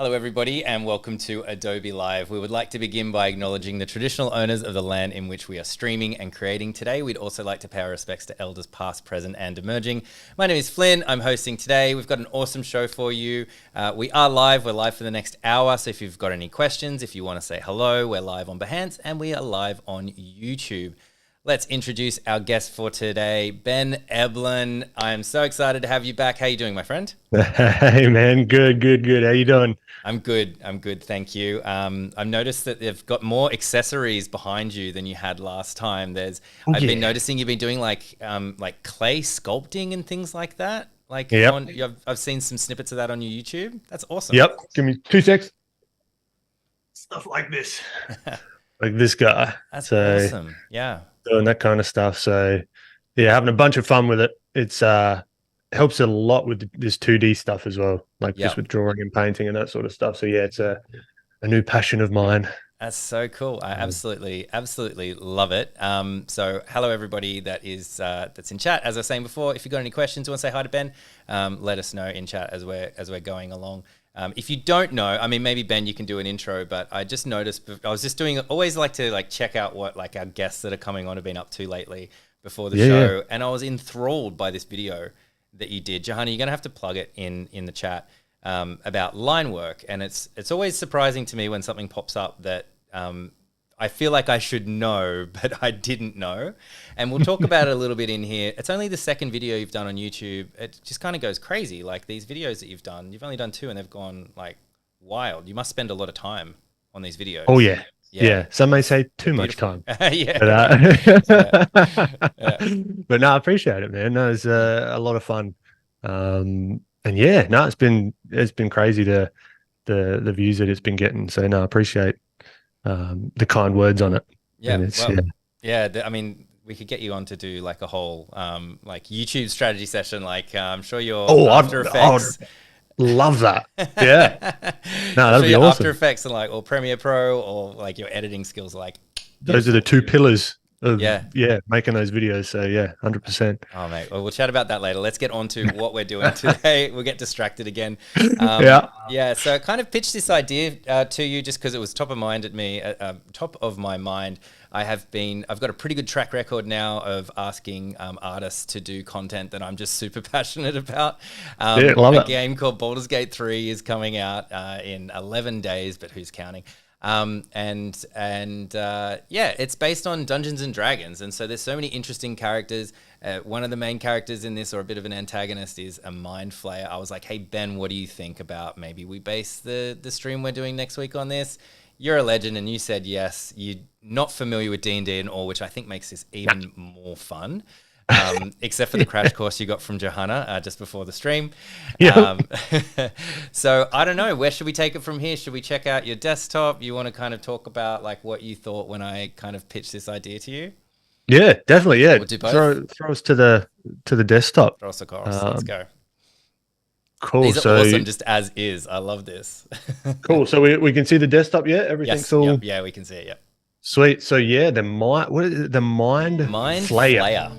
Hello everybody and welcome to Adobe Live. We would like to begin by acknowledging the traditional owners of the land in which we are streaming and creating today. We'd also like to pay our respects to elders past, present and emerging. My name is Flynn, I'm hosting today. We've got an awesome show for you. We are live, we're live for the next hour. So if you've got any questions, if you want to say hello, we're live on Behance and we are live on YouTube. Let's introduce our guest for today, Ben Eblen. I am so excited to have you back. How are you doing, my friend? Hey man, good. How you doing? I'm good, thank you. I've noticed that they've got more accessories behind you than you had last time. Oh, I've been yeah. noticing you've been doing like clay sculpting and things like that. Yep. I've seen some snippets of that on your YouTube. That's awesome. Yep. Give me 2 secs. Stuff like this. Like this guy. That's So awesome. Yeah. doing that kind of stuff. So yeah, having a bunch of fun with it. It's helps a lot with this 2D stuff as well. Like Yep. just with drawing and painting and that sort of stuff. So yeah, it's a new passion of mine. That's so cool. I absolutely love it. So hello everybody that's in chat. As I was saying before, if you've got any questions or want to say hi to Ben, let us know in chat as we're going along. If you don't know, I mean, maybe Ben, you can do an intro, but I just noticed, I was just always like to check out what our guests that are coming on have been up to lately before the show. Yeah. And I was enthralled by this video that you did. Johanna, you're going to have to plug it in the chat. About line work, and it's always surprising to me when something pops up that I feel like I should know, but I didn't know. And we'll talk about it a little bit in here. It's only the second video you've done on YouTube. It just kind of goes crazy. Like these videos that you've only done two, and they've gone like wild. You must spend a lot of time on these videos. Oh yeah. Yeah. Some may say too much Beautiful. time. Yeah. But no, I appreciate it, man. No, it's a lot of fun. And yeah, no, it's been crazy the views that it's been getting. So no, I appreciate the kind words on it. Yeah. And it's, I mean, we could get you on to do like a whole YouTube strategy session. I'm sure your After Effects. I'd love that. Yeah. No, that'd be awesome. After Effects and or Premiere Pro or your editing skills those are the two pillars of yeah making those videos. So yeah, 100%. Oh mate, well, we'll chat about that later. Let's get on to what we're doing today. We'll get distracted again. So I kind of pitched this idea to you just because it was top of mind at me, top of my mind. I've got a pretty good track record now of asking artists to do content that I'm just super passionate about. Love it. A game called Baldur's Gate 3 is coming out in 11 days, but who's counting? It's based on Dungeons and Dragons, and so there's so many interesting characters. One of the main characters in this, or a bit of an antagonist, is a mind flayer. I was like, hey Ben, what do you think about maybe we base the stream we're doing next week on this? You're a legend, and you said yes. You're not familiar with D&D and all, which I think makes this even more fun. Except for the crash course you got from Johanna just before the stream. So I don't know, where should we take it from here? Should we check out your desktop? You want to kind of talk about what you thought when I kind of pitched this idea to you? Yeah, definitely. Yeah, We'll do both. Throw us to the desktop. Throw us a chorus. Let's go. Cool. These are awesome, just as is. I love this. Cool. So we can see the desktop. Yeah, everything's Yes. all. Yep. Yeah, we can see it. Yep. Sweet. So yeah, what is it? The mind flayer.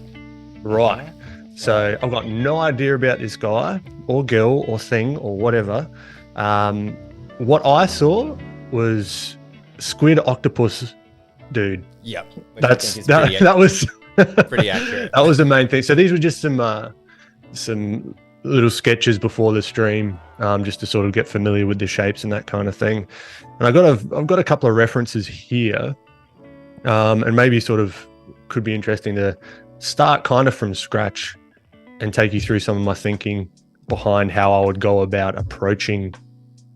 Right. So I've got no idea about this guy or girl or thing or whatever. What I saw was squid octopus dude. Yep. That was pretty accurate. That was the main thing. So these were just some little sketches before the stream, just to sort of get familiar with the shapes and that kind of thing. And I've got a couple of references here, and maybe sort of could be interesting to start kind of from scratch and take you through some of my thinking behind how I would go about approaching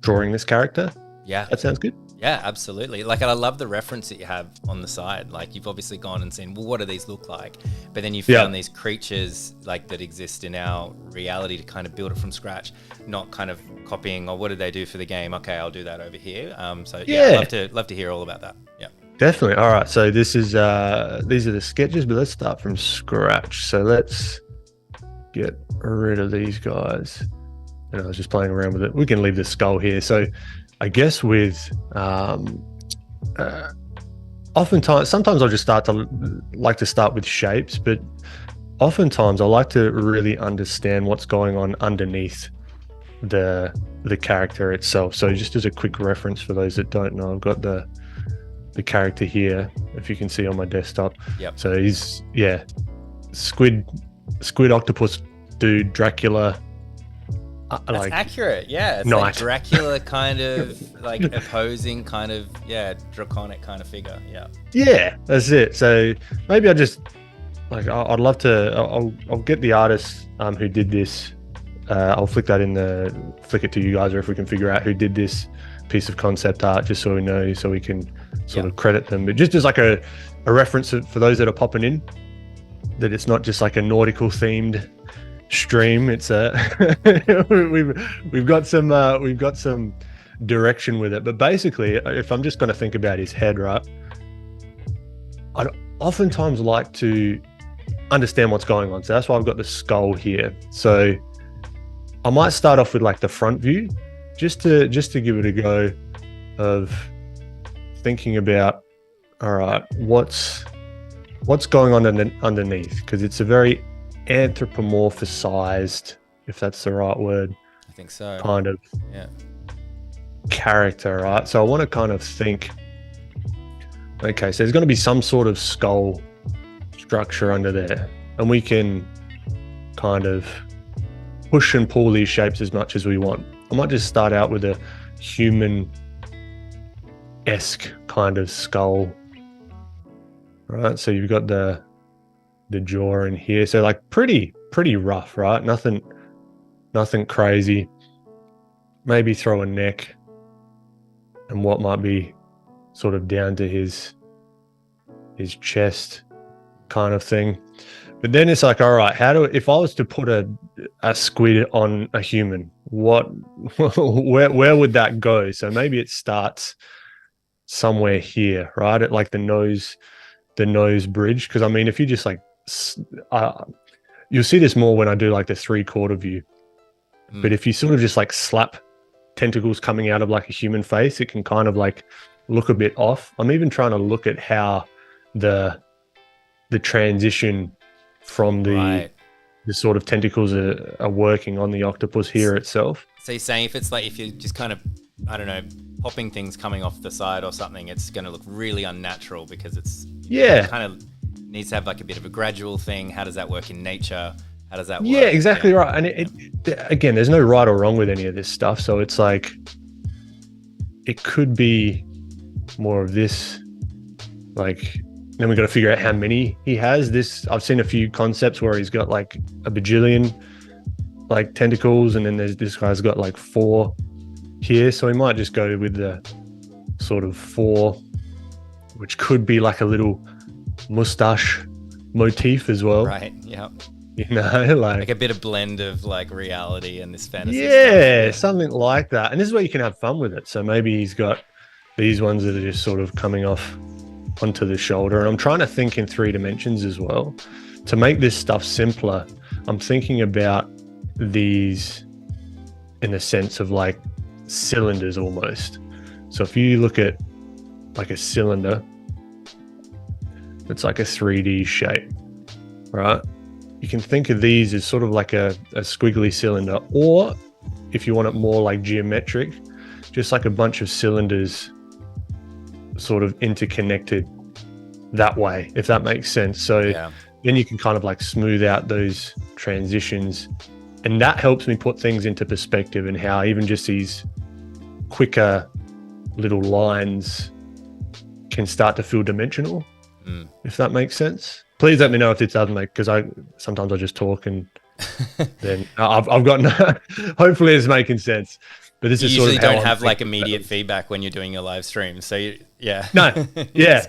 drawing this character. Yeah. That sounds good. Yeah, absolutely. I love the reference that you have on the side. You've obviously gone and seen, well, what do these look like? But then you found these creatures that exist in our reality to kind of build it from scratch, not kind of copying, what did they do for the game? Okay, I'll do that over here. I'd love to hear all about that. Yeah. Definitely. All right. So this is these are the sketches, but let's start from scratch. So let's get rid of these guys. And I was just playing around with it. We can leave the skull here. So I guess with sometimes I just start with shapes, but oftentimes I like to really understand what's going on underneath the character itself. So just as a quick reference for those that don't know, I've got the character here, if you can see on my desktop. Yep. So he's squid octopus dude, Dracula. That's like accurate. Yeah, it's Knight. like Dracula kind of like opposing kind of draconic kind of figure. Yeah, that's it. So maybe I just like I'd love to. I'll get the artist who did this. I'll flick it to you guys, or if we can figure out who did this piece of concept art, just so we know, so we can sort of credit them. But just as like a reference for those that are popping in, that it's not just like a nautical themed stream. It's we've got some direction with it. But basically, if I'm just going to think about his head, right, I'd oftentimes like to understand what's going on. So that's why I've got the skull here. So I might start off with like the front view, just to give it a go of thinking about, all right, what's going on underneath, because it's a very anthropomorphized, if that's the right word, I think so, kind of character, right? So I want to kind of think, okay, so there's going to be some sort of skull structure under there, and we can kind of push and pull these shapes as much as we want. I might just start out with a human-esque kind of skull. Right, so you've got the jaw in here, so like pretty rough, right? Nothing crazy. Maybe throw a neck and what might be sort of down to his chest kind of thing. But then it's like, all right, if I was to put a squid on a human, where would that go? So maybe it starts somewhere here, right, at like the nose bridge. Because I mean, if you just like you'll see this more when I do like the 3/4 view, but if you sort of just like slap tentacles coming out of like a human face, it can kind of like look a bit off. I'm even trying to look at how the transition from the sort of tentacles are working on the octopus here itself. So you're saying if you're just kind of, I don't know, popping things coming off the side or something, it's going to look really unnatural because it's kind of needs to have like a bit of a gradual thing. How does that work in nature? How does that work? Yeah, exactly right. And it again, there's no right or wrong with any of this stuff. So it's like, it could be more of this, like, then we've got to figure out how many he has. I've seen a few concepts where he's got like a bajillion like tentacles, and then this guy's got like 4 here. So we might just go with the sort of 4, which could be like a little mustache motif as well. Right. Yeah. You know, like a bit of blend of like reality and this fantasy stuff. Yeah, something like that. And this is where you can have fun with it. So maybe he's got these ones that are just sort of coming off onto the shoulder. And I'm trying to think in 3 dimensions as well. To make this stuff simpler, I'm thinking about these in the sense of like cylinders almost. So if you look at like a cylinder, it's like a 3D shape, right? You can think of these as sort of like a squiggly cylinder, or if you want it more like geometric, just like a bunch of cylinders sort of interconnected that way, if that makes sense. So then you can kind of like smooth out those transitions, and that helps me put things into perspective, and how even just these quicker little lines can start to feel dimensional, if that makes sense. Please let me know if it doesn't make, because sometimes I just talk and then I've got hopefully it's making sense. But this is usually sort of don't have like immediate feedback when you're doing your live stream. So just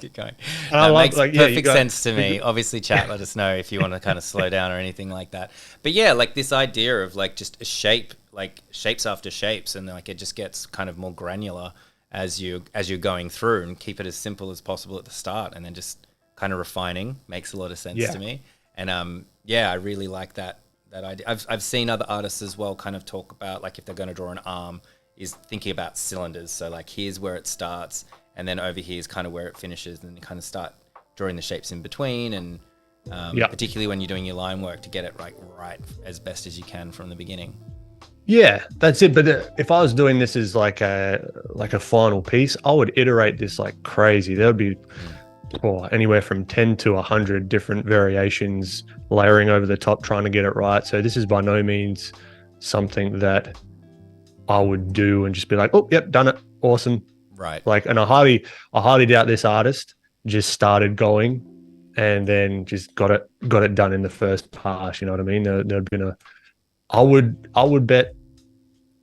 keep going. That makes perfect sense to me. Obviously, chat, let us know if you want to kind of slow down or anything like that. But yeah, like this idea of like just a shape, like shapes after shapes, and like it just gets kind of more granular as you're going through, and keep it as simple as possible at the start, and then just kind of refining makes a lot of sense to me. And I really like that idea. I've seen other artists as well kind of talk about, like, if they're going to draw an arm, is thinking about cylinders. So like here's where it starts, and then over here is kind of where it finishes, and you kind of start drawing the shapes in between, and particularly when you're doing your line work, to get it right as best as you can from the beginning. Yeah, that's it. But if I was doing this as like a final piece, I would iterate this like crazy. There would be anywhere from 10 to 100 different variations layering over the top, trying to get it right. So this is by no means something that I would do and just be like, oh, yep, done it. Awesome. Right. Like, and I highly doubt this artist just started going and then just got it done in the first pass. You know what I mean? There'd been I would bet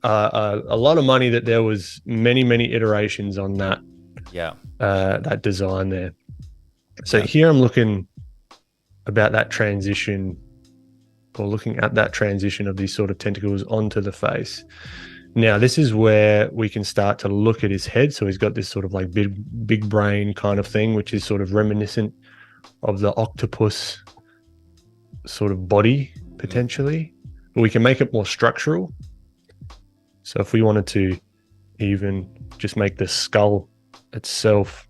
a lot of money that there was many iterations on that. Yeah. That design there. So here I'm looking about that transition, or looking at that transition of these sort of tentacles onto the face. Now, this is where we can start to look at his head. So he's got this sort of like big brain kind of thing, which is sort of reminiscent of the octopus sort of body, potentially. But we can make it more structural. So if we wanted to even just make the skull itself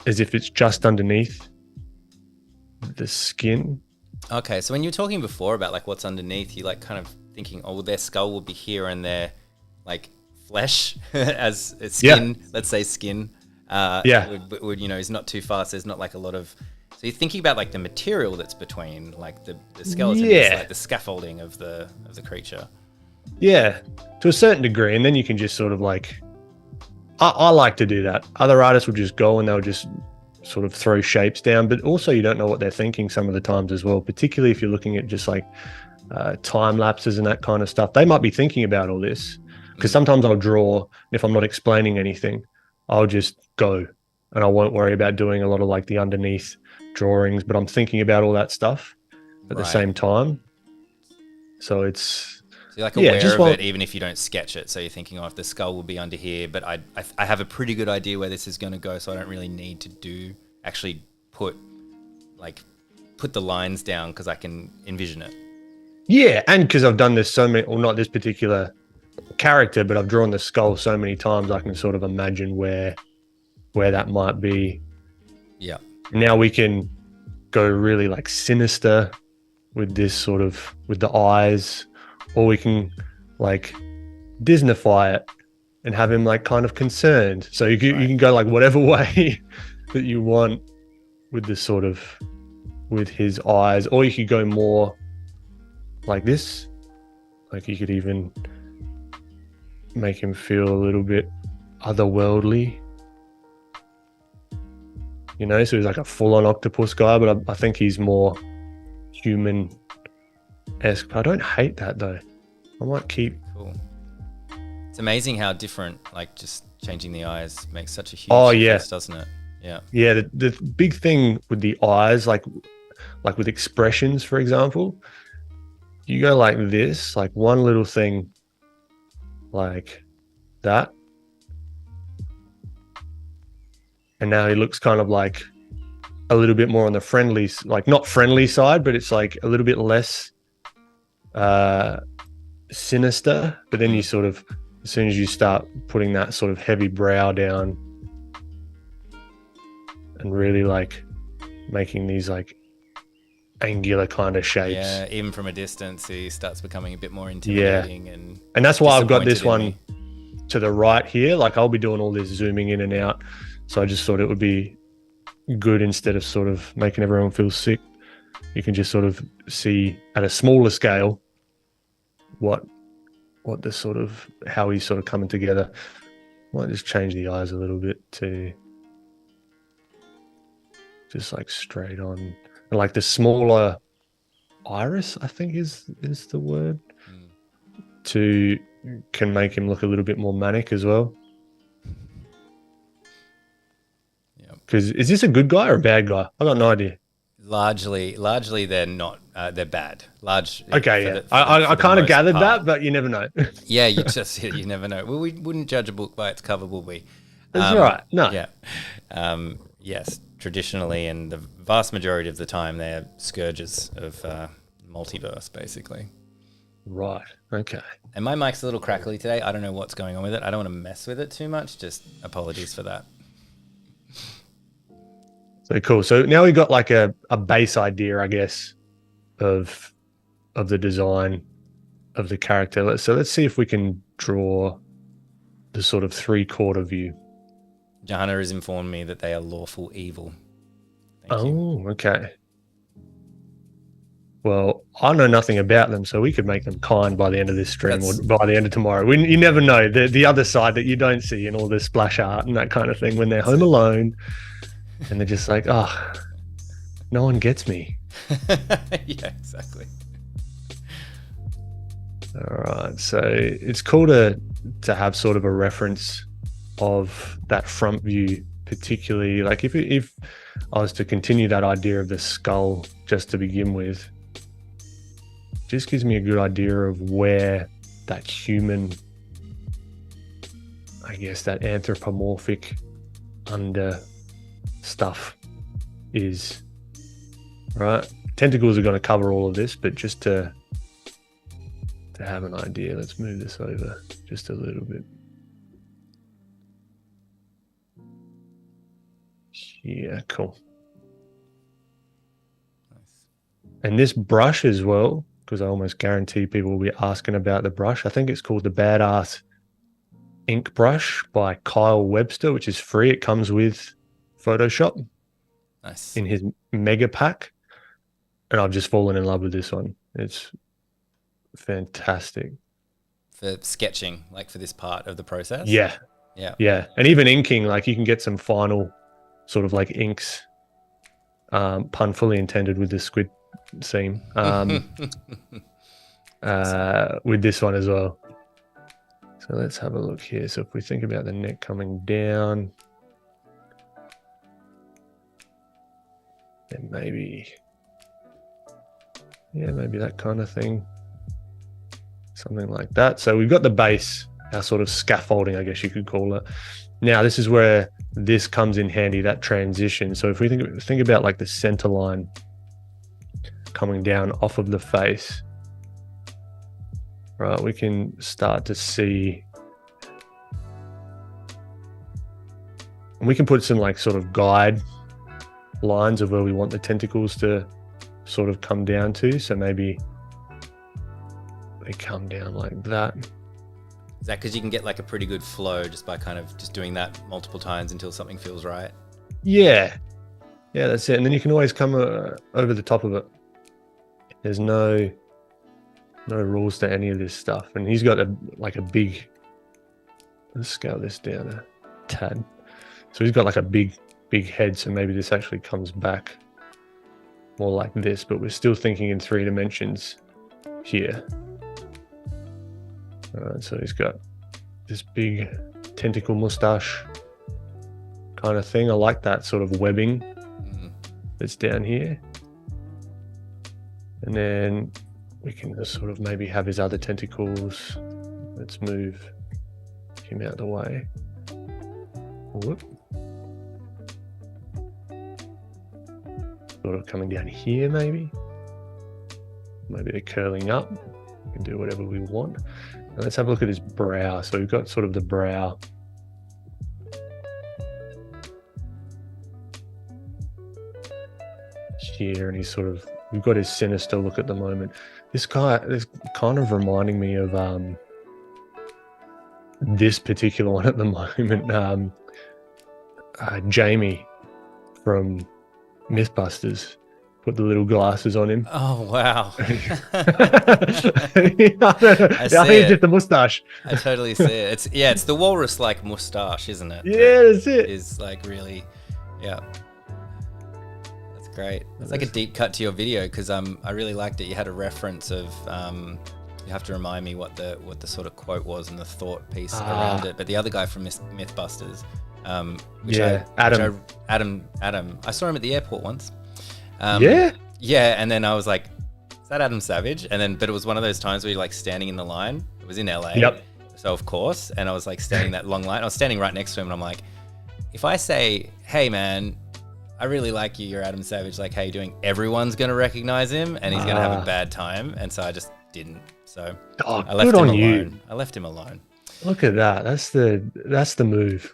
as if it's just underneath the skin. Okay, so when you were talking before about like what's underneath, you like kind of thinking, oh, well, their skull will be here and their like flesh as skin, let's say skin. Would is not too fast. There's not like a lot of. So you're thinking about like the material that's between like the skeleton, it's like the scaffolding of the creature. Yeah, to a certain degree, and then you can just sort of like. I like to do that. Other artists will just go and they'll just sort of throw shapes down, but also you don't know what they're thinking some of the times as well, particularly if you're looking at just like time lapses and that kind of stuff. They might be thinking about all this because sometimes I'll draw, if I'm not explaining anything, I'll just go and I won't worry about doing a lot of like the underneath drawings, but I'm thinking about all that stuff at the same time. So it's... So you're like aware of it even if you don't sketch it. So you're thinking, oh, if the skull will be under here, but I have a pretty good idea where this is going to go, so I don't really need to actually put the lines down because I can envision it. Yeah, and because I've done this so many, well, not this particular character, but I've drawn the skull so many times, I can sort of imagine where that might be. Yeah. Now we can go really like sinister with this sort of, with the eyes, or we can like Disneyfy it and have him like kind of concerned. So you can go like whatever way that you want with this sort of, with his eyes, or you could go more like this. Like you could even make him feel a little bit otherworldly. You know, so he's like a full-on octopus guy, but I think he's more human-esque. I don't hate that though. I might keep. Cool. It's amazing how different, like just changing the eyes makes such a huge difference, doesn't it? Yeah. Yeah. The big thing with the eyes, like with expressions, for example, you go like this, like one little thing like that. And now he looks kind of like a little bit more on the friendly, like not friendly side, but it's like a little bit less sinister. But then you sort of, as soon as you start putting that sort of heavy brow down and really like making these like angular kind of shapes. Yeah, even from a distance, he starts becoming a bit more intimidating. Yeah. And that's why I've got this one to the right here. Like I'll be doing all this zooming in and out. So I just thought it would be good, instead of sort of making everyone feel sick, you can just sort of see at a smaller scale what the sort of, how he's sort of coming together. I might just change the eyes a little bit to just like straight on. And like the smaller iris, I think is the word, can make him look a little bit more manic as well. Because is this a good guy or a bad guy? I got no idea. Largely, they're not. They're bad. Okay, yeah. I kind of gathered that, but you never know. Yeah, you never know. Well, we wouldn't judge a book by its cover, will we? That's right. No. Yeah. Yes. Traditionally, and the vast majority of the time, they're scourges of multiverse, basically. Right. Okay. And my mic's a little crackly today. I don't know what's going on with it. I don't want to mess with it too much. Just apologies for that. So cool. So now we've got like a base idea, I guess, of the design. of the character. So let's see if we can draw the sort of 3/4 view. Johanna has informed me that they are lawful evil. Thank you. Okay. Well, I know nothing about them, so we could make them kind by the end of this stream or by the end of tomorrow. You never know. The other side that you don't see in all the splash art and that kind of thing when they're home alone and they're just like, oh, no one gets me. Yeah, exactly. All right. So it's cool to have sort of a reference of that front view, particularly like if I was to continue that idea of the skull just to begin with, just gives me a good idea of where that human, I guess that anthropomorphic under stuff is, right? Tentacles are going to cover all of this, but just to have an idea, let's move this over just a little bit. Yeah, cool. Nice. And this brush as well, because I almost guarantee people will be asking about the brush. I think it's called the Badass Ink Brush by Kyle Webster, which is free. It comes with Photoshop. Nice. In his mega pack. And I've just fallen in love with this one. It's fantastic. For sketching, like for this part of the process? Yeah. Yeah. And even inking, like you can get some final sort of like inks, pun fully intended with the squid scene, with this one as well. So let's have a look here. So if we think about the neck coming down, then maybe that kind of thing, something like that. So we've got the base, our sort of scaffolding, I guess you could call it. Now this is where this comes in handy, that transition. So if we think about like the center line coming down off of the face, right, we can start to see, and we can put some like sort of guide lines of where we want the tentacles to sort of come down to. So maybe they come down like that. Is that because you can get like a pretty good flow just by kind of just doing that multiple times until something feels right? Yeah, that's it. And then you can always come over the top of it. There's no rules to any of this stuff. And he's got a big, let's scale this down a tad. So he's got like a big head. So maybe this actually comes back more like this, but we're still thinking in 3 dimensions here. So he's got this big tentacle mustache kind of thing. I like that sort of webbing that's down here. And then we can just sort of maybe have his other tentacles. Let's move him out of the way. Whoop. Sort of coming down here maybe. Maybe they're curling up. We can do whatever we want. Now let's have a look at his brow. So we've got sort of the brow. Here, and he's sort of, we've got his sinister look at the moment. This guy is kind of reminding me of this particular one at the moment. Jamie from Mythbusters. Put the little glasses on him. Oh, wow. I think it's just the mustache. I totally see it. It's the walrus-like mustache, isn't it? Yeah, that's it. Is like really, yeah. That's great. It's like a deep cut to your video because I really liked it. You had a reference of you have to remind me what the sort of quote was and the thought piece around it. But the other guy from Mythbusters, Adam. I saw him at the airport once. Yeah, and then I was like, is that Adam Savage? And then, but it was one of those times where you're like standing in the line. It was in LA. Yep. So of course, and I was like standing that long line. I was standing right next to him and I'm like, if I say, hey man, I really like you, you're Adam Savage, like how you doing? Everyone's going to recognize him and he's going to have a bad time. And so I just didn't. So I left him alone. I left him alone. Look at that. That's the move.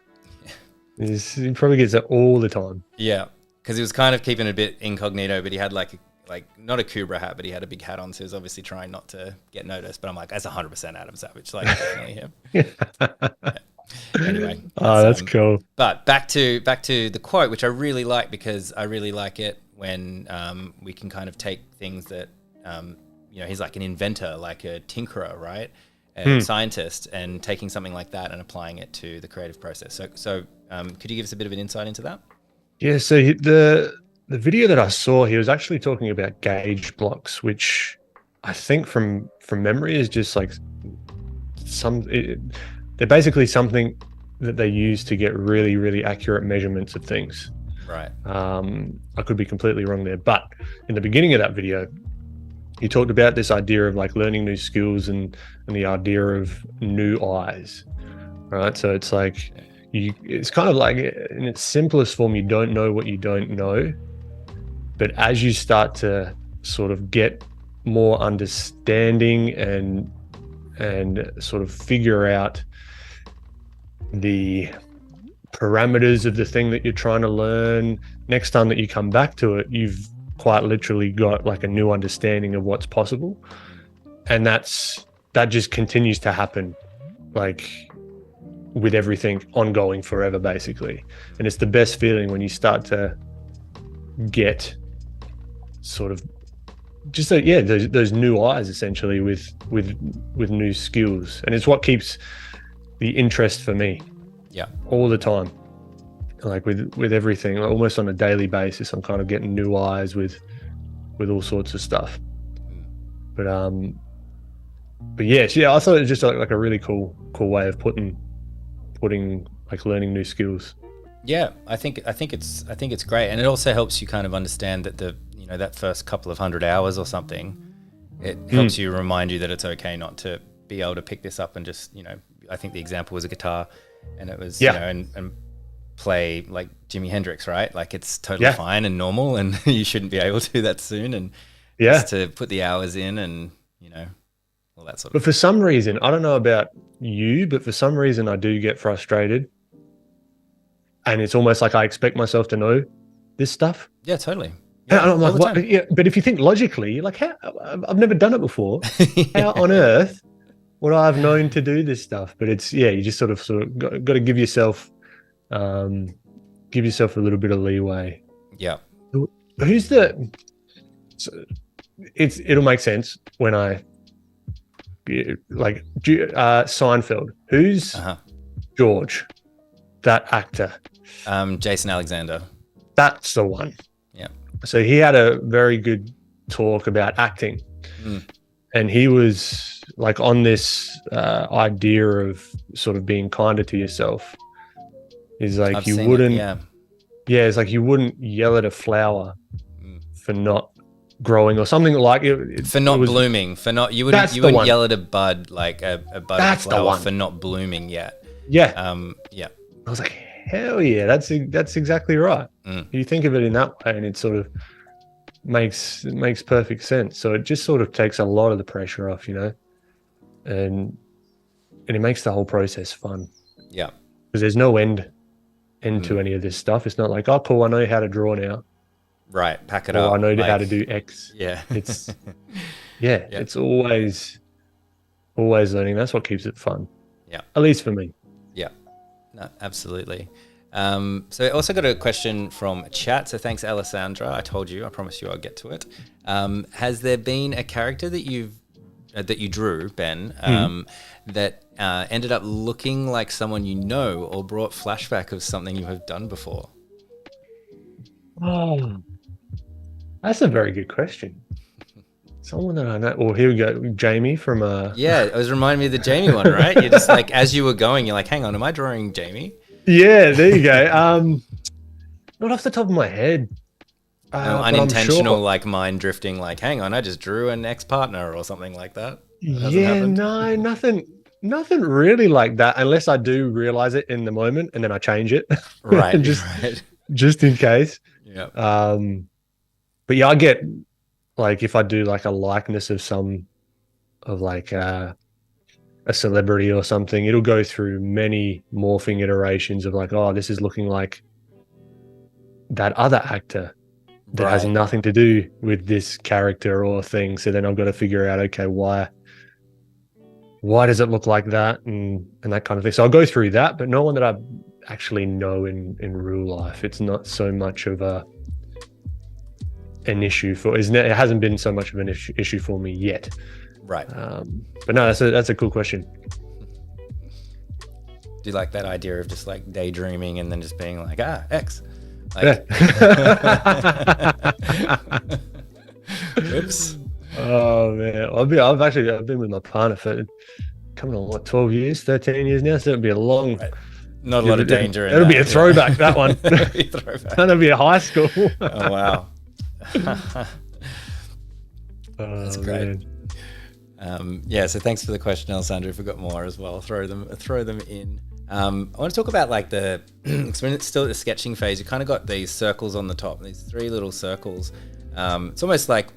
He probably gets it all the time. Yeah. Because he was kind of keeping it a bit incognito, but he had like like not a Kubra hat, but he had a big hat on, so he was obviously trying not to get noticed. But I'm like, that's 100% Adam Savage, like definitely him. Yeah. Anyway, that's cool. But back to the quote, which I really like, because I really like it when we can kind of take things that he's like an inventor, like a tinkerer, right? A scientist, and taking something like that and applying it to the creative process. So could you give us a bit of an insight into that? Yeah. So the video that I saw, he was actually talking about gauge blocks, which I think from memory is just like they're basically something that they use to get really, really accurate measurements of things. Right. I could be completely wrong there, but in the beginning of that video, he talked about this idea of like learning new skills and the idea of new eyes, right? So it's like it's kind of like in its simplest form, you don't know what you don't know, but as you start to sort of get more understanding and sort of figure out the parameters of the thing that you're trying to learn, next time that you come back to it, you've quite literally got like a new understanding of what's possible. And that just continues to happen, like with everything ongoing forever, basically. And it's the best feeling when you start to get sort of just those new eyes, essentially, with new skills. And it's what keeps the interest for me. Yeah. All the time. Like with everything, almost on a daily basis, I'm kind of getting new eyes with all sorts of stuff. But yes, I thought it was just like a really cool way of putting like learning new skills. Yeah, I think it's great, and it also helps you kind of understand that that first couple of 100 hours or something, it helps you remind you that it's okay not to be able to pick this up and just I think the example was a guitar, and it was and play like Jimi Hendrix, right? Like it's totally fine and normal, and you shouldn't be able to do that soon, and just to put the hours in and all that sort of But for some reason, I don't know about you, but for some reason I do get frustrated, and it's almost like I expect myself to know this stuff. Yeah, totally. Yeah, and I'm like, what? Yeah, but if you think logically, like, how? I've never done it before. How on earth would I have known to do this stuff? But it's you just sort of got to give yourself a little bit of leeway. Yeah. Who's the? It'll make sense when I like Seinfeld. Who's George? That actor. Jason Alexander. That's the one. Yeah. So he had a very good talk about acting, and he was like on this idea of sort of being kinder to yourself. Is like it's like you wouldn't yell at a flower for not growing or something like it. For not blooming, you wouldn't yell at a bud, like a bud of flower, for not blooming yet. Yeah. Yeah. I was like, hell yeah, that's exactly right. You think of it in that way, and it sort of makes perfect sense. So it just sort of takes a lot of the pressure off, and it makes the whole process fun. Yeah. Because there's no end to any of this stuff. It's not like, oh, cool, I know how to draw now. Right, pack it up. I know how to do X. Yeah. It's it's always learning. That's what keeps it fun. Yeah. At least for me. Yeah. No, absolutely. So I also got a question from chat. So thanks, Alessandra. I promised you I'll get to it. Has there been a character that you drew, Ben, that ended up looking like someone you know, or brought flashback of something you have done before? Oh, that's a very good question. Someone that I know. Well, here we go. Jamie from Yeah, it was reminding me of the Jamie one, right? You're just like, as you were going, you're like, hang on, am I drawing Jamie? Yeah, there you go. Not off the top of my head. Unintentional, like mind drifting, like, hang on, I just drew an ex-partner or something like that. No, nothing really like that, unless I do realize it in the moment and then I change it. Right. just in case. Yeah. But yeah, I get like if I do like a likeness of a celebrity or something, it'll go through many morphing iterations of like, oh, this is looking like that other actor that has nothing to do with this character or thing. So then I've got to figure out, okay, why does it look like that, and that kind of thing. So I'll go through that, but no one that I actually know in real life. It's not so much of an issue for, isn't it? It hasn't been so much of an issue for me yet. Right. But no, that's a cool question. Do you like that idea of just like daydreaming and then just being like, X? Like, Yeah. Oops. Oh man, I've been with my partner for coming on 12 years, 13 years now. So it'll be a long. Right. Not a lot of danger. It'll be a throwback. That one. That'll be a high school. Oh wow. That's great. So thanks for the question, Alessandro. If we've got more as well, throw them in. I want to talk about like when it's still at the sketching phase, you kind of got these circles on the top, these 3 little circles. It's almost like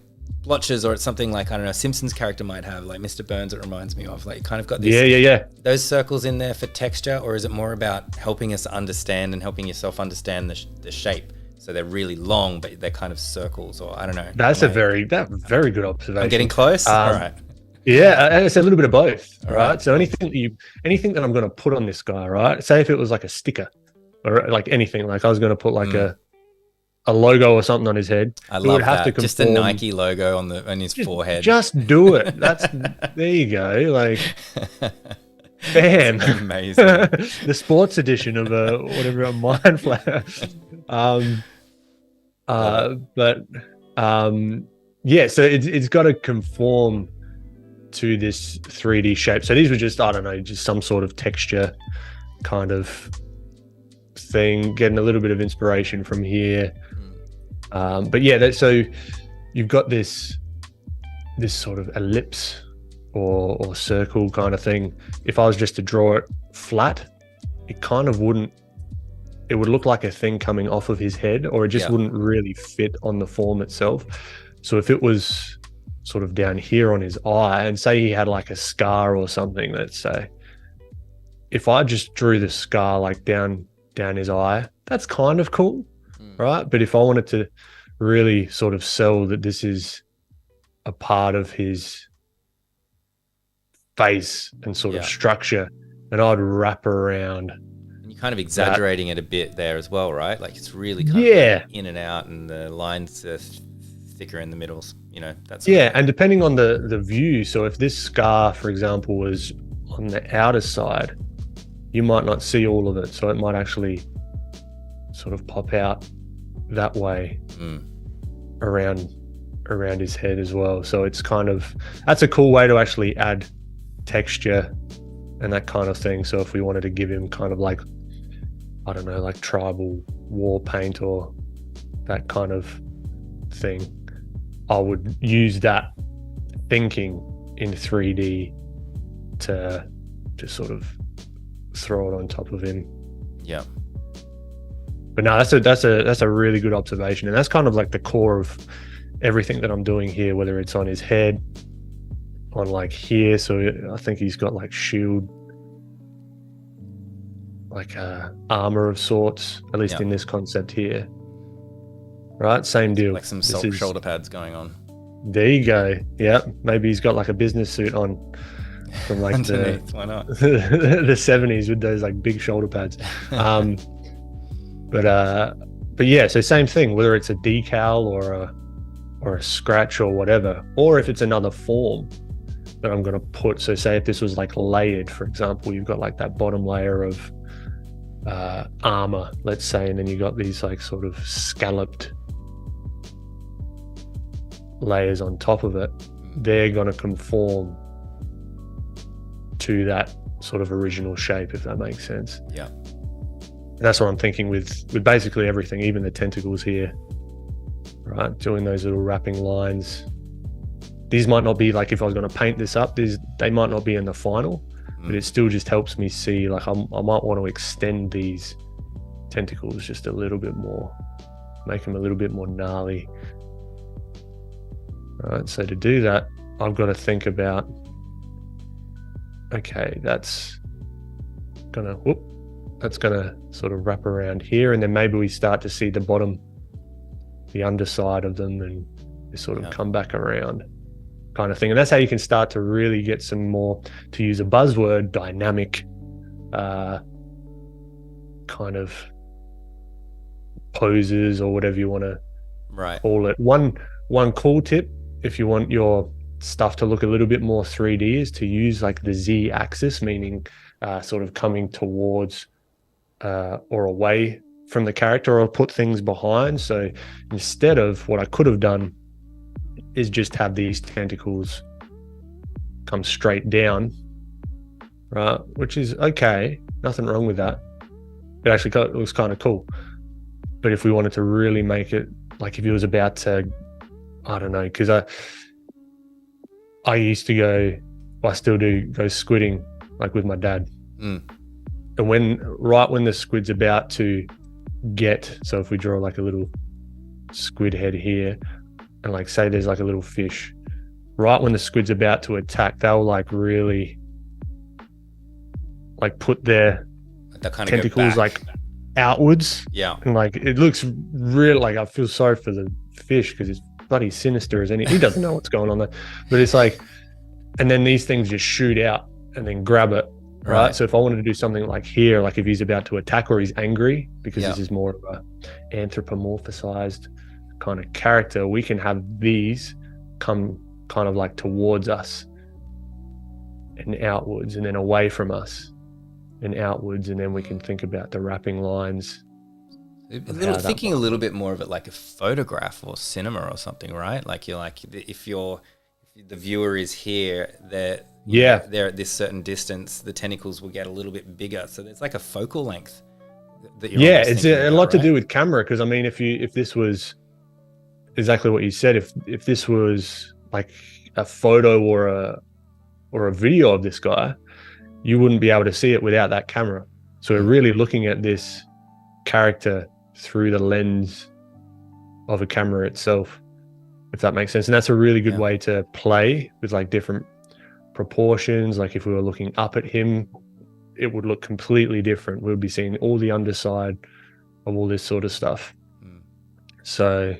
blotches, or it's something like, I don't know, a Simpsons character might have, like Mr. Burns, it reminds me of. Like you kind of got these, those circles in there for texture, or is it more about helping us understand and helping yourself understand the shape? So they're really long, but they're kind of circles, or I don't know. That's a very good observation. I'm getting close. All right. Yeah, it's a little bit of both, All right? So anything that I'm going to put on this guy, right? Say if it was like a sticker, or like anything, like I was going to put like a logo or something on his head. I love that. Just a Nike logo on his forehead. Just do it. There you go. Like, bam. Amazing. The sports edition of a Mind Flayer. So it's got to conform to this 3D shape. So these were just, I don't know, just some sort of texture kind of thing, getting a little bit of inspiration from here. So you've got this sort of ellipse or circle kind of thing. If I was just to draw it flat, it kind of wouldn't, it would look like a thing coming off of his head, or it just wouldn't really fit on the form itself. So if it was sort of down here on his eye, and say he had like a scar or something, let's say, if I just drew the scar like down his eye, that's kind of cool, right? But if I wanted to really sort of sell that this is a part of his face and sort of structure, and I'd wrap around. And you're kind of exaggerating it a bit there as well, right? Like it's really kind of in and out, and the lines are thicker in the middles, you know. And depending on the view, so if this scar, for example, was on the outer side, you might not see all of it, so it might actually sort of pop out that way around his head as well. So it's kind of, that's a cool way to actually add texture and that kind of thing. So if we wanted to give him kind of like, I don't know, like tribal war paint or that kind of thing, I would use that thinking in 3D to just sort of throw it on top of him. Yeah. But no, that's a really good observation, and that's kind of like the core of everything that I'm doing here, whether it's on his head, on like here. So I think he's got like shield, like armor of sorts, at least in this concept here. Right, same deal. Like some shoulder pads going on. There you go. Yeah, maybe he's got like a business suit on from like why not? the 70s with those like big shoulder pads. But yeah, so same thing, whether it's a decal or a scratch or whatever, or if it's another form that I'm going to put. So say if this was like layered, for example, you've got like that bottom layer of armor, let's say, and then you got these like sort of scalloped layers on top of it. They're going to conform to that sort of original shape, if that makes sense. Yeah. And that's what I'm thinking with basically everything, even the tentacles here, right? Doing those little wrapping lines. These might not be like, if I was going to paint this up, they might not be in the final, but it still just helps me see, like I might want to extend these tentacles just a little bit more, make them a little bit more gnarly. Right, so to do that, I've got to think about, okay, that's gonna sort of wrap around here, and then maybe we start to see the bottom the underside of them, and they sort of come back around, kind of thing. And that's how you can start to really get some more, to use a buzzword, dynamic kind of poses, or whatever you want to call it. One cool tip, if you want your stuff to look a little bit more 3D, is to use like the Z axis, meaning sort of coming towards or away from the character, or put things behind. So instead of, what I could have done is just have these tentacles come straight down, right? Which is okay, nothing wrong with that. It actually looks kind of cool. But if we wanted to really make it, like if he was about to, I don't know, because I used to go, I still do go squidding, like with my dad. And right when the squid's about to get, so if we draw like a little squid head here, and like say there's like a little fish, right when the squid's about to attack, they'll like really like put their tentacles like outwards. And like it looks real, like I feel sorry for the fish because it's bloody sinister as any, he doesn't know what's going on there, but it's like, and then these things just shoot out and then grab it, right? So if I wanted to do something like here, like if he's about to attack or he's angry, because this is more of a anthropomorphized kind of character, we can have these come kind of like towards us and outwards, and then away from us and outwards, and then we can think about the wrapping lines. Thinking a little bit more of it like a photograph or cinema or something, right? Like if the viewer is here, they're at this certain distance, the tentacles will get a little bit bigger, so there's like a focal length that you're it's a lot to do with camera, because I mean if this was exactly what you said, if this was like a photo or a video of this guy, you wouldn't be able to see it without that camera. So we're really looking at this character through the lens of a camera itself, if that makes sense. And that's a really good way to play with like different proportions. Like if we were looking up at him, it would look completely different. We'll be seeing all the underside of all this sort of stuff. So,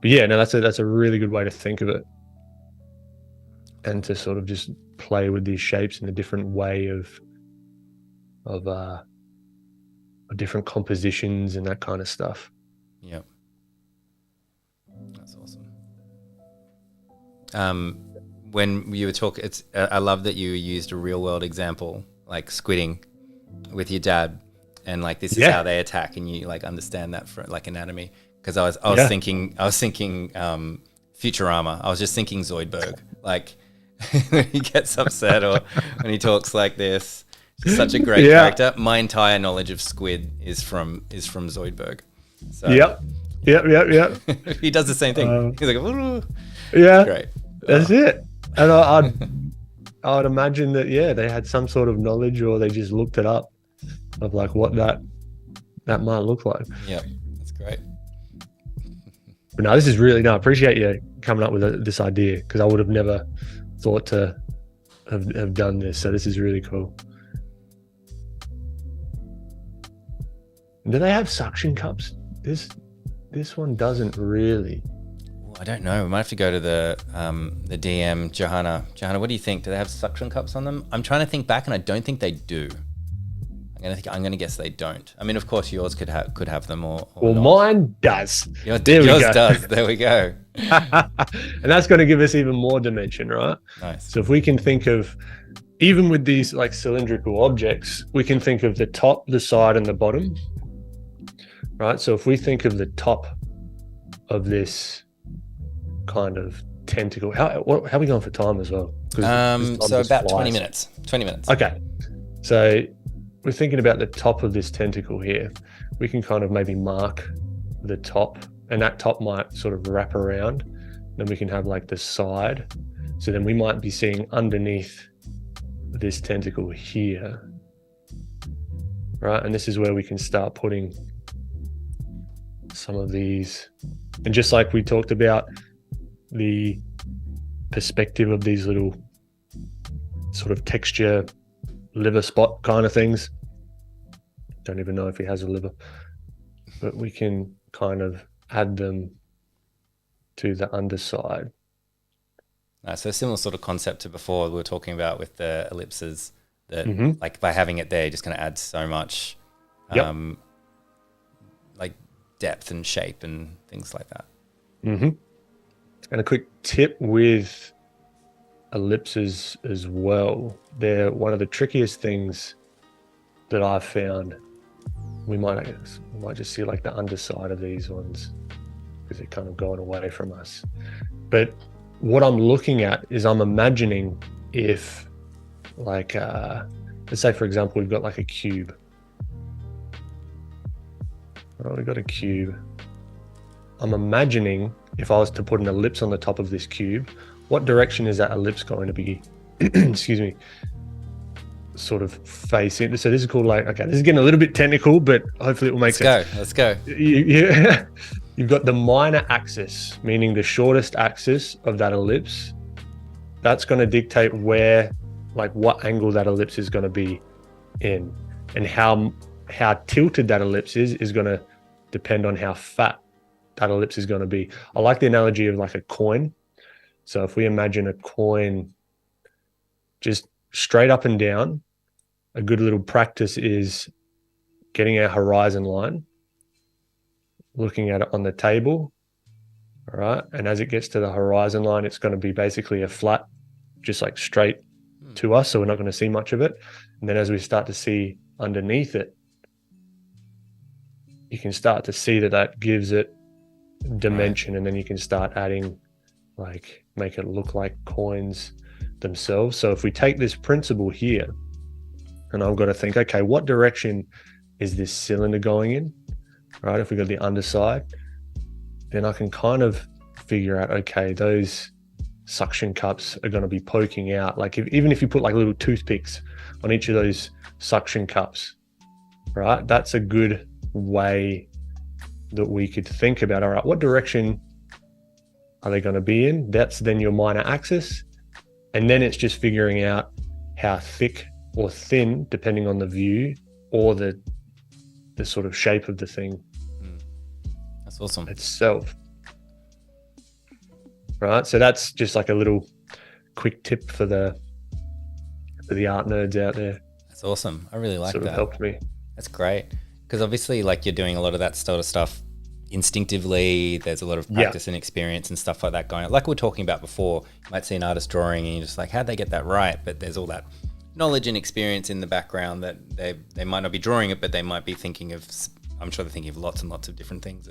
but yeah, no, that's a really good way to think of it, and to sort of just play with these shapes in a different way of different compositions and that kind of stuff. Yep, that's awesome. When you were talking, I love that you used a real world example, like squidding with your dad, and like this is how they attack, and you like understand that for like anatomy. Because I was thinking Futurama. I was just thinking Zoidberg, like when he gets upset or when he talks like this. It's such a great character. My entire knowledge of squid is from Zoidberg. So, Yep. He does the same thing. He's like, ooh. Great. That's it. And I would imagine that they had some sort of knowledge, or they just looked it up of like what that might look like. Yeah, that's great. But no, this is really, I appreciate you coming up with this idea, because I would have never thought to have done this. So this is really cool. Do they have suction cups? This one doesn't really. Well, I don't know. We might have to go to the DM, Johanna. Johanna, what do you think? Do they have suction cups on them? I'm trying to think back, and I don't think they do. I'm gonna guess they don't. I mean, of course, yours could have them, or well, not. Mine does. Yours does. There we go. And that's going to give us even more dimension, right? Nice. So if we can think of, even with these like cylindrical objects, we can think of the top, the side, and the bottom, right? So if we think of the top of this kind of tentacle, how are we going for time as well? So about 20 minutes. 20 minutes. Okay. So we're thinking about the top of this tentacle here. We can kind of maybe mark the top, and that top might sort of wrap around. Then we can have like the side. So then we might be seeing underneath this tentacle here, right? And this is where we can start putting some of these. And just like we talked about the perspective of these little sort of texture liver spot kind of things. Don't even know if he has a liver, but we can kind of add them to the underside. So a similar sort of concept to before we were talking about with the ellipses, that like by having it there, you're just going to add so much like depth and shape and things like that. And a quick tip with ellipses as well. They're one of the trickiest things that I've found. We might just see like the underside of these ones because they're kind of going away from us. But what I'm looking at is I'm imagining if like, let's say for example, we've got like a cube. All right, we've got a cube. I'm imagining if I was to put an ellipse on the top of this cube, what direction is that ellipse going to be, excuse me, sort of facing? So this is called like, okay, this is getting a little bit technical, but hopefully it will make sense. Let's go. You've got the minor axis, meaning the shortest axis of that ellipse. That's going to dictate where, like what angle that ellipse is going to be in, and how tilted that ellipse is going to depend on how fat that ellipse is going to be. I like the analogy of like a coin. So if we imagine a coin just straight up and down, a good little practice is getting our horizon line, looking at it on the table, all right? And as it gets to the horizon line, it's going to be basically a flat, just like straight to us, so we're not going to see much of it. And then as we start to see underneath it, you can start to see that gives it dimension, and then you can start adding, like, make it look like coins themselves. So if we take this principle here, and I've got to think, okay, what direction is this cylinder going in, right? If we got the underside, then I can kind of figure out, okay, those suction cups are going to be poking out. Like even if you put like little toothpicks on each of those suction cups, right? That's a good way that we could think about, all right, what direction are they going to be in? That's then your minor axis. And then it's just figuring out how thick or thin, depending on the view or the sort of shape of the thing. That's awesome. Itself. Right. So that's just like a little quick tip for the art nerds out there. That's awesome. I really like that. Sort of helped me. That's great. Because obviously, like, you're doing a lot of that sort of stuff instinctively. There's a lot of practice and experience and stuff like that going on. Like we were talking about before, you might see an artist drawing and you're just like, how'd they get that right? But there's all that knowledge and experience in the background that they might not be drawing it, but they might be thinking of, I'm sure they're thinking of lots and lots of different things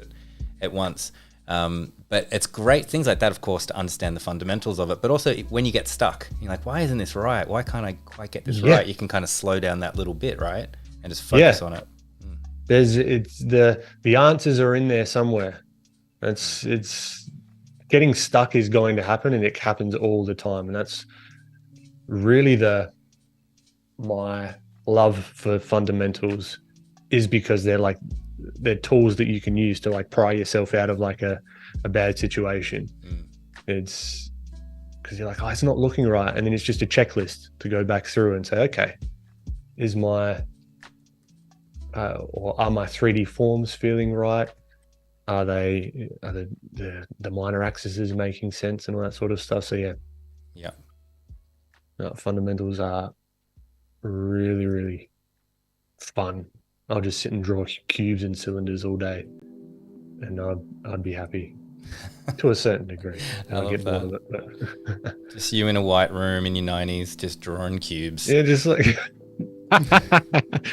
at once. But it's great, things like that, of course, to understand the fundamentals of it. But also when you get stuck, you're like, why isn't this right? Why can't I quite get this right? You can kind of slow down that little bit, right? And just focus on it. The answers are in there somewhere. It's getting stuck is going to happen, and it happens all the time. And that's really my love for fundamentals, is because they're tools that you can use to like pry yourself out of like a bad situation. It's because you're like, oh, it's not looking right. And then it's just a checklist to go back through and say, okay, is my or are my 3D forms feeling right? Are the minor axes making sense and all that sort of stuff? So fundamentals are really, really fun. I'll just sit and draw cubes and cylinders all day, and I'd be happy to a certain degree. I get that. Of it, but just you in a white room in your 90s, just drawing cubes. Yeah, just like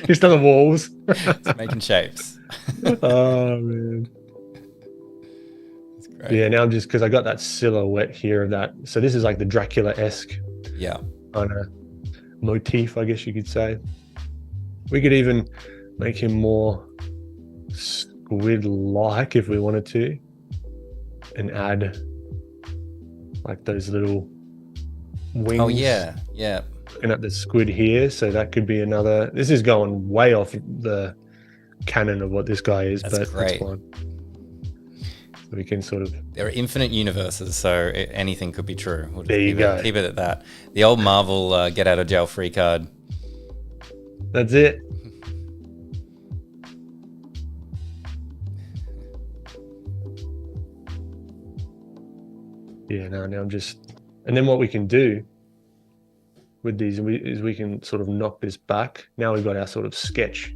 just on the walls, just making shapes. Oh man. That's great. Yeah, now just because I got that silhouette here of that. So this is like the Dracula-esque kind of motif, I guess you could say. We could even make him more squid-like if we wanted to, and add like those little wings. Oh yeah. Looking at the squid here, so that could be another. This is going way off the canon of what this guy is, but great. That's fine. So we can sort of. There are infinite universes, so anything could be true. We'll there you go. Keep it at that. The old Marvel get out of jail free card. That's it. yeah, no, now I'm just, and then what we can do with these is we can sort of knock this back. Now we've got our sort of sketch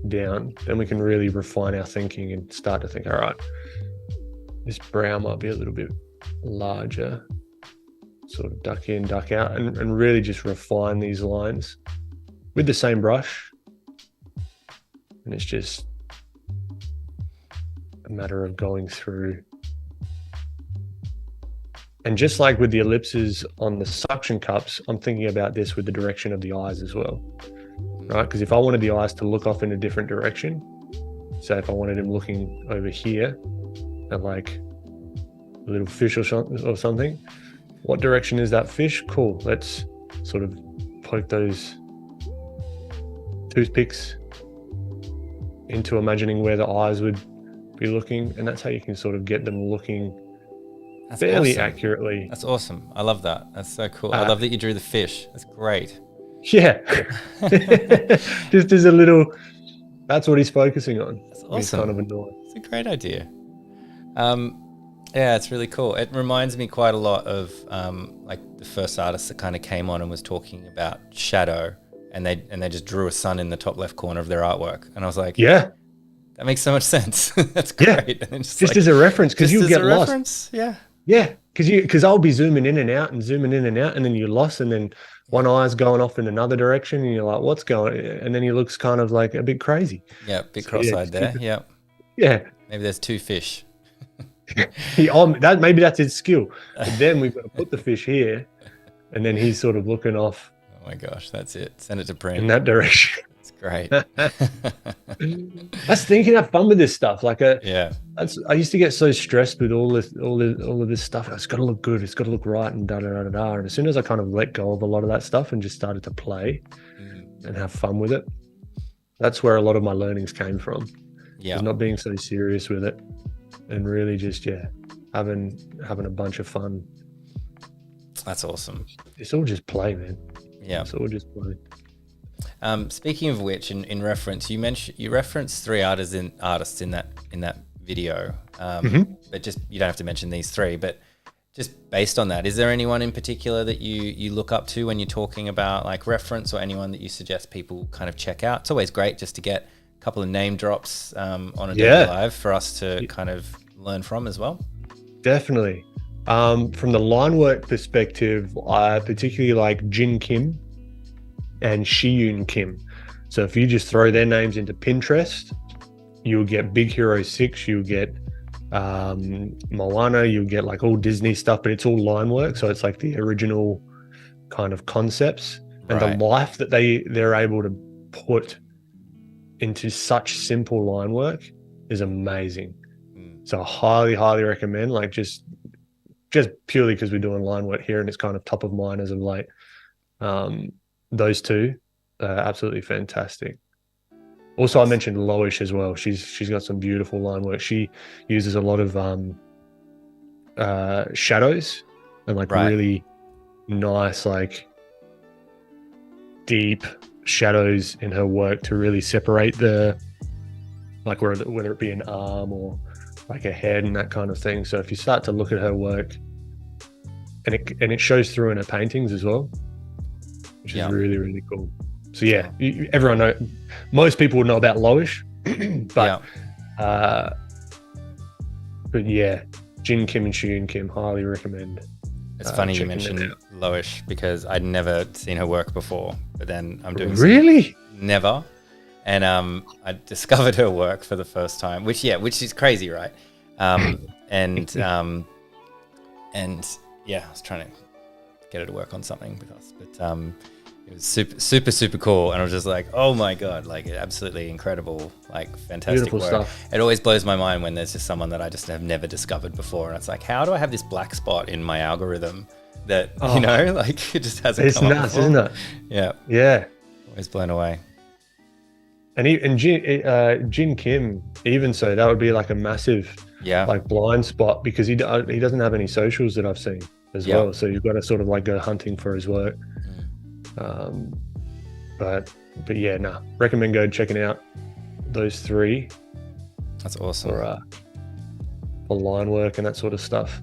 down, then we can really refine our thinking and start to think, all right, this brow might be a little bit larger, sort of duck in, duck out, and really just refine these lines with the same brush. And it's just a matter of going through. And just like with the ellipses on the suction cups, I'm thinking about this with the direction of the eyes as well, right? Because if I wanted the eyes to look off in a different direction, so if I wanted him looking over here at like a little fish or something, what direction is that fish? Cool, let's sort of poke those toothpicks into imagining where the eyes would be looking, and that's how you can sort of get them looking fairly accurately. That's awesome. I love that. That's so cool. I love that you drew the fish. That's great. Yeah. Just as a little, that's what he's focusing on. That's awesome. He's kind of annoying. It's a great idea. Yeah, it's really cool. It reminds me quite a lot of like the first artist that kind of came on and was talking about shadow, and they just drew a sun in the top left corner of their artwork, and I was like, yeah, that makes so much sense. That's great. Yeah. Just like, as a reference, because you'll get lost. Reference? Yeah. Yeah, because I'll be zooming in and out, and then you're lost, and then one eye's going off in another direction, and you're like, what's going? And then he looks kind of like a bit crazy. Yeah, a bit cross-eyed there. Yeah. Yeah. Maybe there's two fish. Maybe that's his skill. But then we've got to put the fish here, and then he's sort of looking off. Oh my gosh, that's it. Send it to print in that direction. It's great. That's thinking, have fun with this stuff. Like I used to get so stressed with all of this stuff. It's got to look good. It's got to look right, and da da da da. And as soon as I kind of let go of a lot of that stuff and just started to play and have fun with it, that's where a lot of my learnings came from. Yeah, not being so serious with it, and really just having a bunch of fun. That's awesome. It's all just play, man. Yeah, it's all just play. Speaking of which, in reference, you referenced three artists in that video, but just you don't have to mention these three. But just based on that, is there anyone in particular that you look up to when you're talking about like reference, or anyone that you suggest people kind of check out? It's always great just to get a couple of name drops on Adobe Live for us to kind of learn from as well. Definitely. From the line work perspective, I particularly like Jin Kim and Shiyun Kim. So if you just throw their names into Pinterest, you'll get Big Hero 6, you'll get Moana, you'll get like all Disney stuff, but it's all line work. So it's like the original kind of concepts, and the life that they're able to put into such simple line work is amazing. So I highly recommend, like just purely because we're doing line work here and it's kind of top of mind as of late. Those two are absolutely fantastic. Also, I mentioned Loish as well. She's got some beautiful line work. She uses a lot of shadows and like really nice, like deep shadows in her work to really separate the, like whether it be an arm or like a head and that kind of thing. So if you start to look at her work, and it shows through in her paintings as well, which is really cool. So everyone know, most people would know about Loish, but yeah, Jin Kim and Shiyun Kim, highly recommend. It's funny you mentioned Loish because I'd never seen her work before, but then I'm doing never, and I discovered her work for the first time, which is crazy, right? And I was trying to get her to work on something with us, but it was super cool, and I was just like, oh my god, like absolutely incredible, like fantastic beautiful work. Stuff. It always blows my mind when there's just someone that I just have never discovered before, and it's like, how do I have this black spot in my algorithm that like it just hasn't come up before? Isn't it? Yeah Always blown away. And Jin Kim, even so, that would be like a massive like blind spot, because he doesn't have any socials that I've seen as well, so you've got to sort of like go hunting for his work. But recommend go checking out those three. That's awesome. For line work and that sort of stuff.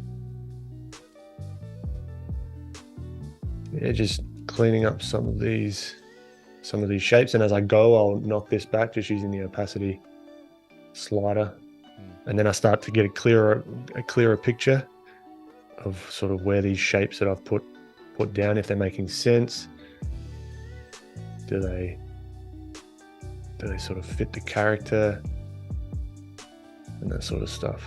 yeah, just cleaning up some of these shapes, and as I go, I'll knock this back just using the opacity slider, and then I start to get a clearer picture of sort of where these shapes that I've put down, if they're making sense. Do they sort of fit the character and that sort of stuff.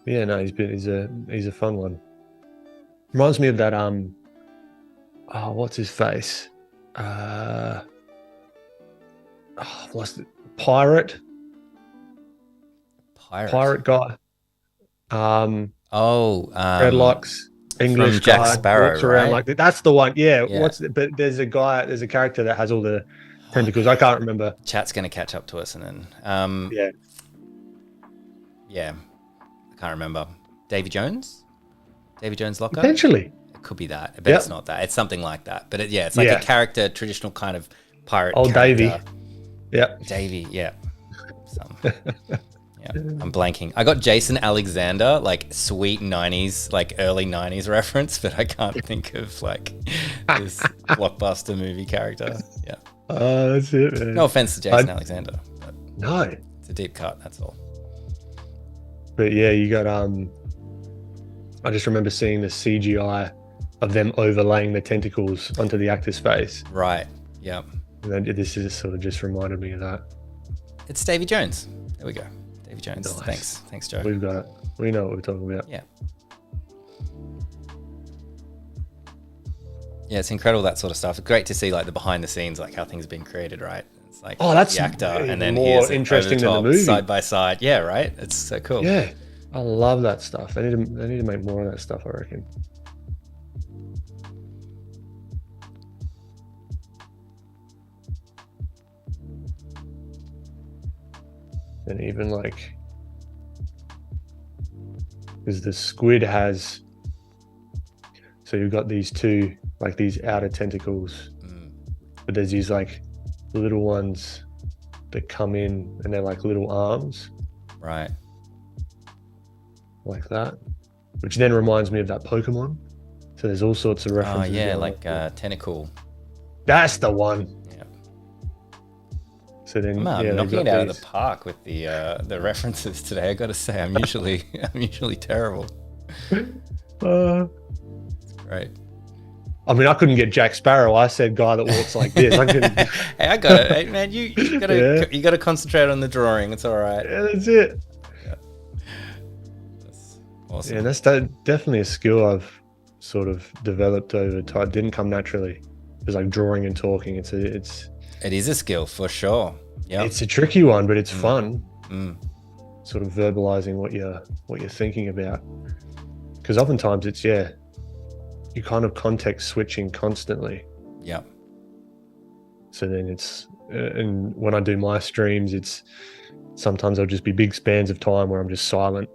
Yeah, no, he's a fun one. Reminds me of that what's his face? What's the pirate guy? Dreadlocks, English from Jack guy, Sparrow, walks around right? like that. That's the one. Yeah. Yeah. But there's a character that has all the tentacles. I can't remember. Chat's going to catch up to us, and then yeah, I can't remember. Davy Jones Locker. Potentially. It could be that, but it's not that. It's something like that. But it's like a character, traditional kind of pirate. Old character. Davy. Yeah. Davy. Yeah. Yeah, I'm blanking. I got Jason Alexander, like sweet 90s, like early 90s reference, but I can't think of like this blockbuster movie character. Yeah. That's it, man. No offense to Jason Alexander. But no. It's a deep cut, that's all. But yeah, you got I just remember seeing the CGI of them overlaying the tentacles onto the actor's face. Right. Yeah. And then this is sort of just reminded me of that. It's Davy Jones. There we go. Davy Jones. Nice. Thanks, Joe. We've got it. We know what we're talking about. Yeah. Yeah, it's incredible, that sort of stuff. It's great to see like the behind the scenes, like how things are being created, right? It's like that's the actor, and then more here's interesting than the movie, side by side. Yeah, right. It's so cool. Yeah, I love that stuff. They need to make more of that stuff, I reckon. And even like, because the squid has, so you've got these two, like these outer tentacles, but there's these like little ones that come in and they're like little arms. Right. Like that, which then reminds me of that Pokemon. So there's all sorts of references. Oh yeah, like Tentacle. That's the one. Yeah. So then, I'm knocking it out of the park with the references today. I got to say, I'm usually terrible. It's great. I mean, I couldn't get Jack Sparrow. I said guy that walks like this. I couldn't. Hey, I got it. Hey, man, you gotta concentrate on the drawing. It's all right. Yeah, that's it. Yeah. That's awesome. Yeah, that's definitely a skill I've sort of developed over time. It didn't come naturally. It's like drawing and talking. It is a skill for sure. Yeah. It's a tricky one, but it's fun. Sort of verbalizing what you're thinking about. Because oftentimes it's you're kind of context switching constantly. Yeah. So then it's and when I do my streams, it's sometimes I'll just be big spans of time where I'm just silent,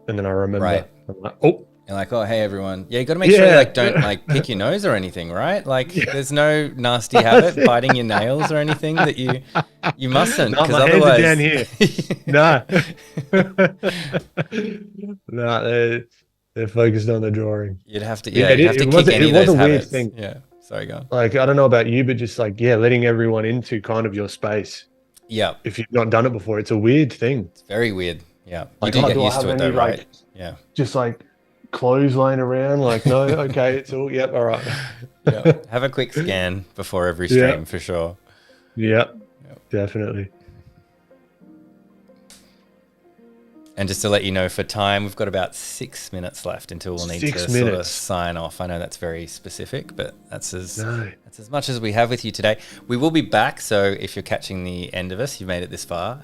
and then I remember. Right. I'm like, oh. You're like, oh, hey everyone. Yeah, you got to make sure you like don't like pick your nose or anything, right? Like, there's no nasty habit biting your nails or anything that you mustn't, because otherwise. Hands are down here. No, they're focused on the drawing. You'd have to, you'd have to kick any of those habits. Thing. Yeah, sorry, go on. Like, I don't know about you, but just like, letting everyone into kind of your space. Yeah. If you've not done it before, it's a weird thing. It's very weird. Yeah. Like, you do get used to it though, right? Yeah. Just like clothes laying around, like, no, okay, it's all, yep, all right. Yeah. Have a quick scan before every stream for sure. Yep. Definitely. And just to let you know, for time, we've got about 6 minutes left until we'll need to sort of sign off. I know that's very specific, but that's as much as we have with you today. We will be back, so if you're catching the end of us, you've made it this far,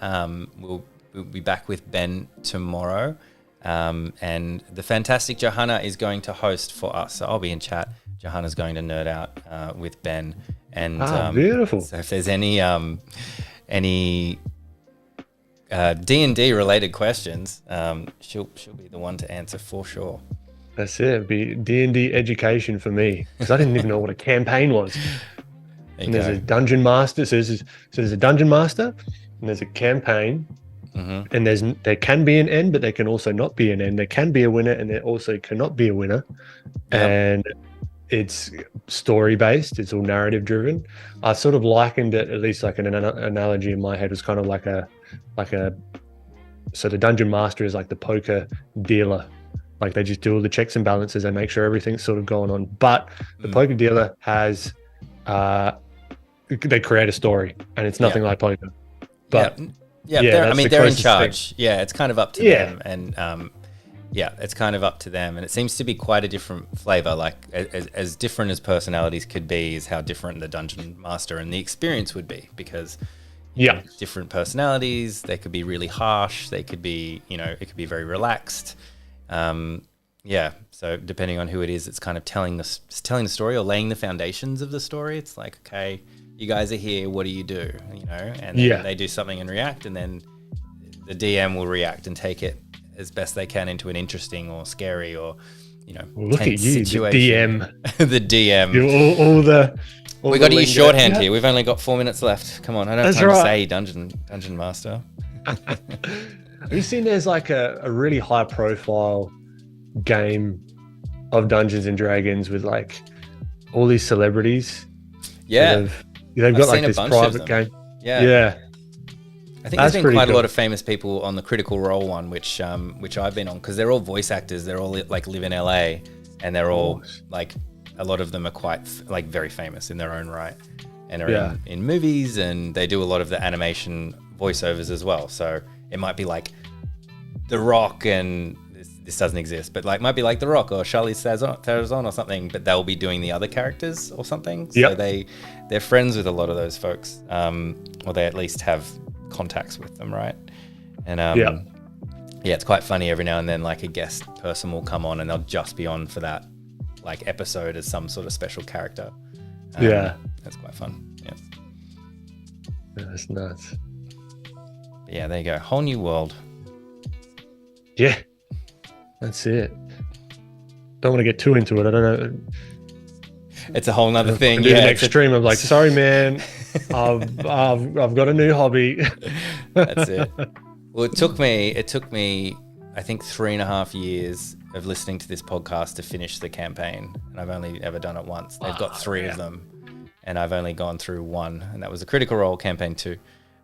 we'll be back with Ben tomorrow. And the fantastic Johanna is going to host for us. So I'll be in chat. Johanna's going to nerd out with Ben. And beautiful. So if there's any D&D related questions, she'll be the one to answer for sure. That's it. It'd be D&D education for me, because I didn't even know what a campaign was. And there's a dungeon master. So there's a dungeon master, and there's a campaign, and there can be an end, but there can also not be an end. There can be a winner, and there also cannot be a winner. And it's story based. It's all narrative driven. I sort of likened it, at least like an analogy in my head, was kind of like a so the dungeon master is like the poker dealer. Like they just do all the checks and balances. They make sure everything's sort of going on. But the poker dealer has, they create a story, and it's nothing like poker. But I mean, they're in charge. Yeah, it's kind of up to them, and it's kind of up to them. And it seems to be quite a different flavor. Like as different as personalities could be, is how different the dungeon master and the experience would be, because different personalities. They could be really harsh. They could be, it could be very relaxed. So depending on who it is, it's kind of telling the story or laying the foundations of the story. It's like, okay, you guys are here, what do you do? And then they do something and react, and then the DM will react and take it as best they can into an interesting or scary or look at you, situation. The DM. The DM. We got to use shorthand here. We've only got 4 minutes left. Come on, I don't have time to say dungeon master. Have you seen there's like a really high profile game of Dungeons and Dragons with like all these celebrities? Yeah. They've got like this private game. Yeah. I think there's been quite a lot of famous people on the Critical Role one, which I've been on, because they're all voice actors. They're all like live in LA, and they're all like, a lot of them are quite like very famous in their own right, and are in movies, and they do a lot of the animation voiceovers as well. So it might be like The Rock, and this doesn't exist, but like might be like The Rock or Charlize Theron or something, but they'll be doing the other characters or something. So they're friends with a lot of those folks, or they at least have contacts with them, right? And it's quite funny. Every now and then, like a guest person will come on, and they'll just be on for that like episode as some sort of special character. That's quite fun. That's nuts. Yeah, there you go. Whole new world. Yeah, that's it. Don't want to get too into it. I don't know. It's a whole nother thing. The next stream of like, sorry, man, I've got a new hobby. That's it. Well, it took me, I think 3.5 years of listening to this podcast to finish the campaign, and I've only ever done it once. They've got 3 of them, and I've only gone through 1, and that was a Critical Role campaign 2.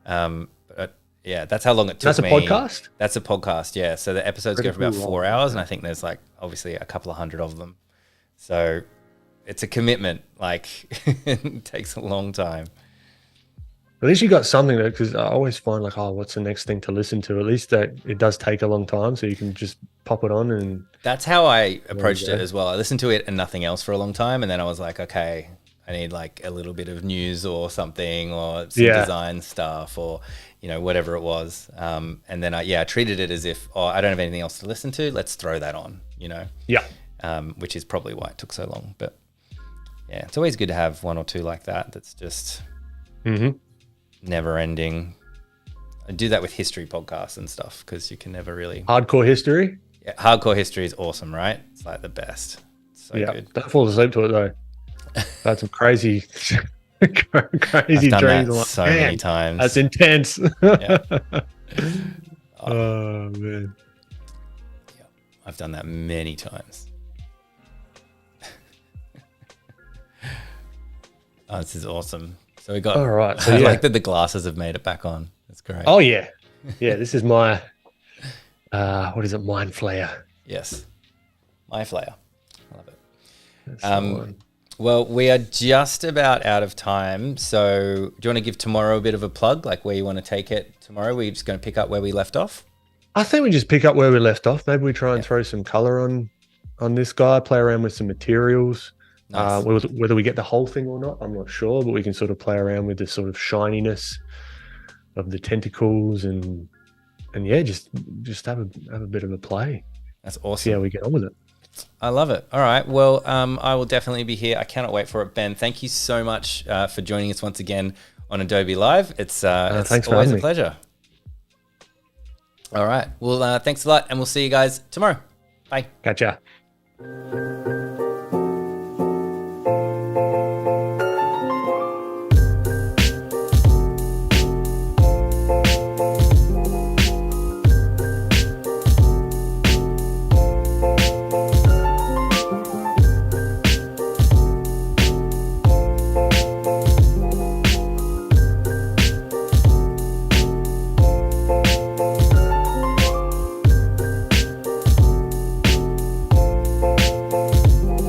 But yeah, that's how long it took me. That's a podcast? That's a podcast, yeah. So the episodes go for about 4 hours, and I think there's like obviously a couple of hundred of them. So it's a commitment. Like it takes a long time. At least you got something though, because I always find like, what's the next thing to listen to? At least that it does take a long time, so you can just pop it on. And that's how I approached it as well. I listened to it and nothing else for a long time, and then I was like, okay, I need like a little bit of news or something, or some design stuff, or whatever it was. And then I treated it as if, I don't have anything else to listen to. Let's throw that on. Which is probably why it took so long. But yeah, it's always good to have 1 or 2 like that. That's just never ending. I do that with history podcasts and stuff, because you can never really. Hardcore history? Yeah, hardcore history is awesome, right? It's like the best. It's so good. Don't fall asleep to it though. That's some crazy I've done dreams. That so many times. That's intense. Oh man. Yeah, I've done that many times. This is awesome. So we got. All right. So I like that the glasses have made it back on. That's great. Oh yeah, this is my what is it? Mind flayer. Yes, my flayer. I love it. Well, we are just about out of time. So do you want to give tomorrow a bit of a plug, like where you want to take it tomorrow? We're just going to pick up where we left off. I think we just pick up where we left off. Maybe we try and throw some color on this guy, play around with some materials. Nice. Whether we get the whole thing or not, I'm not sure, but we can sort of play around with the sort of shininess of the tentacles and just have a bit of a play. That's awesome. See how we get on with it. I love it. All right. Well, I will definitely be here. I cannot wait for it. Ben, thank you so much for joining us once again on Adobe Live. It's always a pleasure. All right. Well, thanks a lot, and we'll see you guys tomorrow. Bye. Catch ya.